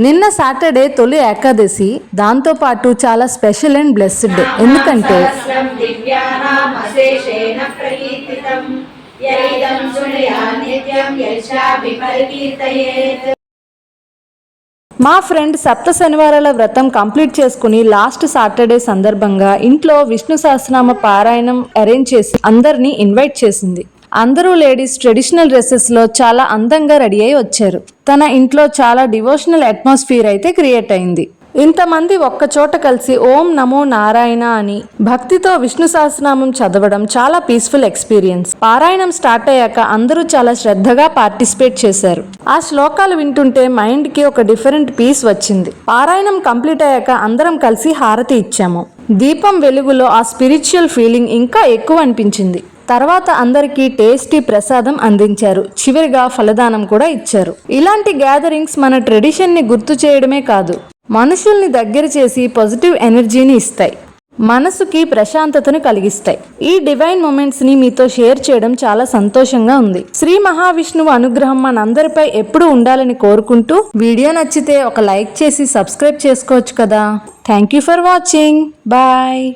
నిన్న సాటర్డే తొలి ఏకాదశి, దాంతో పాటు చాలా స్పెషల్ అండ్ బ్లెస్డ్. ఎందుకంటే మా ఫ్రెండ్ సప్త శనివారాల వ్రతం కంప్లీట్ చేసుకుని లాస్ట్ సాటర్డే సందర్భంగా ఇంట్లో విష్ణు సహస్రనామ పారాయణం అరేంజ్ చేసి అందరినీ ఇన్వైట్ చేసింది. అందరూ లేడీస్ ట్రెడిషనల్ డ్రెస్సెస్ లో చాలా అందంగా రెడీ అయి వచ్చారు. తన ఇంట్లో చాలా డివోషనల్ అట్మాస్ఫియర్ అయితే క్రియేట్ అయింది. ఇంతమంది ఒక్క చోట కలిసి ఓం నమో నారాయణ అని భక్తితో విష్ణు సహస్రనామం చదవడం చాలా పీస్ఫుల్ ఎక్స్పీరియన్స్. పారాయణం స్టార్ట్ అయ్యాక అందరూ చాలా శ్రద్ధగా పార్టిసిపేట్ చేశారు. ఆ శ్లోకాలు వింటుంటే మైండ్ కి ఒక డిఫరెంట్ పీస్ వచ్చింది. పారాయణం కంప్లీట్ అయ్యాక అందరం కలిసి హారతి ఇచ్చాము. దీపం వెలుగులో ఆ స్పిరిచువల్ ఫీలింగ్ ఇంకా ఎక్కువ అనిపించింది. తర్వాత అందరికీ టేస్టీ ప్రసాదం అందించారు. చివరిగా ఫలదానం కూడా ఇచ్చారు. ఇలాంటి గ్యాదరింగ్స్ మన ట్రెడిషన్ ని గుర్తు చేయడమే కాదు, మనుషుల్ని దగ్గర చేసి పాజిటివ్ ఎనర్జీని ఇస్తాయి, మనసుకి ప్రశాంతతను కలిగిస్తాయి. ఈ డివైన్ మూమెంట్స్ ని మీతో షేర్ చేయడం చాలా సంతోషంగా ఉంది. శ్రీ మహావిష్ణువు అనుగ్రహం మనందరిపై ఎప్పుడూ ఉండాలని కోరుకుంటూ, వీడియో నచ్చితే ఒక లైక్ చేసి సబ్స్క్రైబ్ చేసుకోవచ్చు కదా. Thank you for watching. Bye.